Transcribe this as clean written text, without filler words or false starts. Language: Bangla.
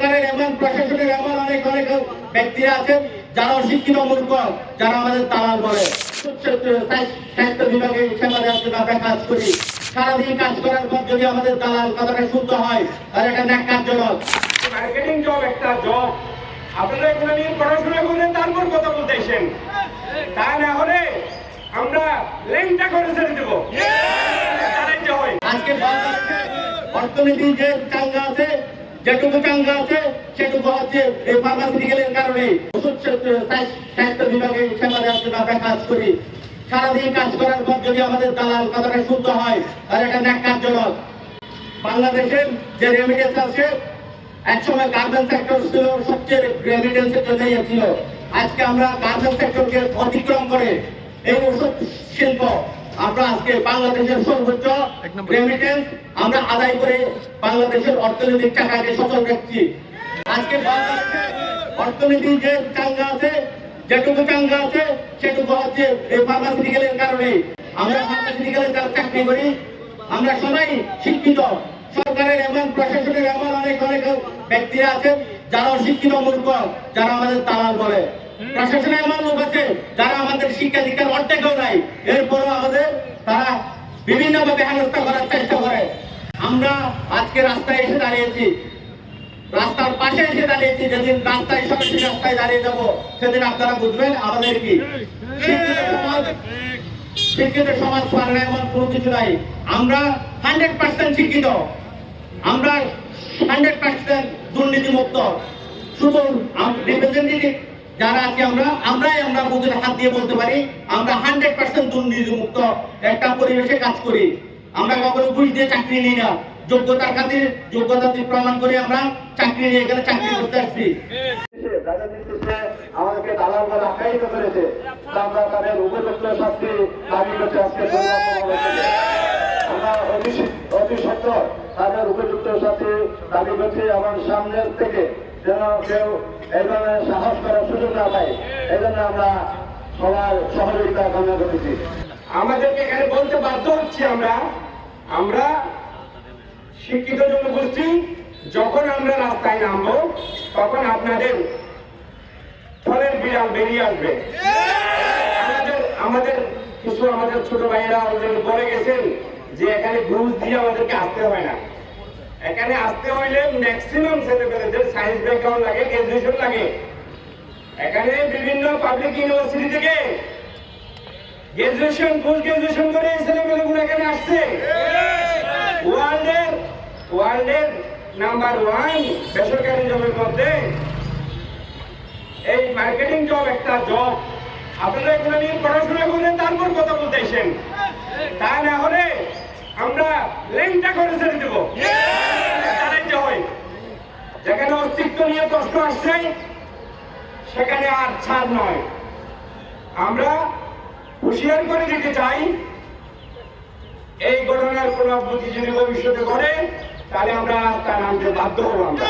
সরকারের এমন প্রশাসনের এমন অনেক অনেক ব্যক্তিরা আছেন যারা অশিক্ষিত মূর্খ, যারা আমাদের দালাল বলে। স্বাস্থ্য বিভাগে সেবা দেওয়ার জন্য আমরা কাজ করি। সারাদিন কাজ করার পর যদি আমাদের দালাল কথাটা শুদ্ধ হয় তাহলে এটা ন্যাক্কারজনক। মার্কেটিং জব একটা জব, আপনারা এগুলো নিয়ে পড়াশোনা করলেন তারপর কথা বলতেছেন, তা না হলে আমরা লেনটা করে ছেড়ে দেবো। আজকে অর্থনীতি যে চাঙ্গা আছে, যেটুকু চাঙ্গা আছে সেটুকু হচ্ছে এই ফার্মাসিউটিক্যালের কারণে। স্বাস্থ্য বিভাগে সেবা দেওয়ার জন্য আমরা কাজ করি। সারাদিন কাজ করার পর যদি আমাদের দালাল কথাটা শুদ্ধ হয় তাহলে এটা ন্যাক্কারজনক। বাংলাদেশের যে রেমিটেন্স আছে, একসময় গার্মেন্টস সেক্টর ছিল সবচেয়ে রেমিটেন্সের জন্য ছিল। আজকে আমরা গার্মেন্টস সেক্টরকে অতিক্রম করে এই ওষুধ শিল্প আমরা আজকে বাংলাদেশের সর্বোচ্চ রেমিটেন্স আমরা আদায় করে বাংলাদেশের অর্থনৈতিক চাকাকে সচল রাখছি। আজকে বাংলাদেশের অর্থনীতি যে চাঙ্গা আছে, যেটুকু চাঙ্গা আছে সেটুকু হচ্ছে এই ফার্মাসিউটিক্যালের কারণে। আমরা ফার্মাসিউটিক্যালে যারা চাকরি করি আমরা সবাই শিক্ষিত। সরকারের এমন প্রশাসনের এমন অনেক অনেক ব্যক্তিরা আছেন যারা অশিক্ষিত মূর্খ, যারা আমাদের দালাল বলে। প্রশাসনে এমন লোক আছে যারা আমাদের শিক্ষা দীক্ষার অর্ধেকও নাই, এরপরও আমাদের তারা বিভিন্নভাবে হেনস্থা করার চেষ্টা করে। আমরা আজকে রাস্তায় এসে দাঁড়িয়েছি, রাস্তার পাশে এসে দাঁড়িয়েছি। যেদিন রাস্তায় সরাসরি রাস্তায় দাঁড়িয়ে যাবো সেদিন আপনারা বুঝবেন আমাদের কি শিক্ষিত সমাজ পারে না এমন কোনো কিছু নাই। আমরা 100% শিক্ষিত, আমরা 100% দুর্নীতিমুক্ত। শুধু রিপ্রেজেন্টেটিভ যারা আছি আমরা বুঝে হাত দিয়ে বলতে পারি আমরা 100% দুর্নীতিমুক্ত একটা পরিবেশে কাজ করি। আমরা কখনো ঘুষ দিয়ে চাকরি নিই না, যোগ্যতার খাতির যোগ্যতা দিয়ে প্রমাণ করে আমরা চাকরি নিয়ে গেলে চাকরি করতে আসছি। আমাদেরকে দালাল বলে আখ্যায়িত করেছে, আমরা তাদের উপযুক্ত শাস্তি দাবি করতে আজকে আমরা অতি সত্তর তাদের উপযুক্ত শাস্তি দাবি করছি। আমার সামনের থেকে যেন কেউ এই ধরনের সাহস করার সুযোগ না পায়, এই জন্য আমরা সবার সহযোগিতা কামনা করেছি। আমাদেরকে এখানে বলতে বাধ্য হচ্ছি আমরা শিক্ষিত জনগোষ্ঠী যখন আমরা রাস্তায় নামবো তখন আপনাদের ফলের বিড়াল বেরিয়ে আসবে। আমাদের কিছু আমাদের ছোট ভাইয়েরা বলে গেছেন যে এখানে ঘুষ দিয়ে আমাদেরকে আসতে হয় না। এখানে আসতে হইলে ম্যাক্সিমাম ছেলেপেলেদের সায়েন্স ব্যাকগ্রাউন্ড লাগে, গ্রাজুয়েশন লাগে। এখানে বিভিন্ন পাবলিক ইউনিভার্সিটি থেকে গ্রাজুয়েশন পোস্ট গ্রাজুয়েশন করে এই ছেলেপেলেগুলো এখানে আসছে। ওয়ার্ল্ডের নাম্বার 1 বেসরকারি জবের মধ্যে এই মার্কেটিং জব একটা জব, আপনারা এগুলো নিয়ে পড়াশোনা করলেন তারপর কথা বলতেছেন, তা না হলে আমরা লেনটা করে ছেড়ে দেবো। যেখানে অস্তিত্ব নিয়ে প্রশ্ন আসছে সেখানে আর ছাড় নয়। আমরা হুঁশিয়ার করে দিতে চাই, এই ঘটনার পুনরাবৃত্তি যদি ভবিষ্যতে ঘটে তাহলে আমরা রাস্তায় নামতে বাধ্য হব। আমরা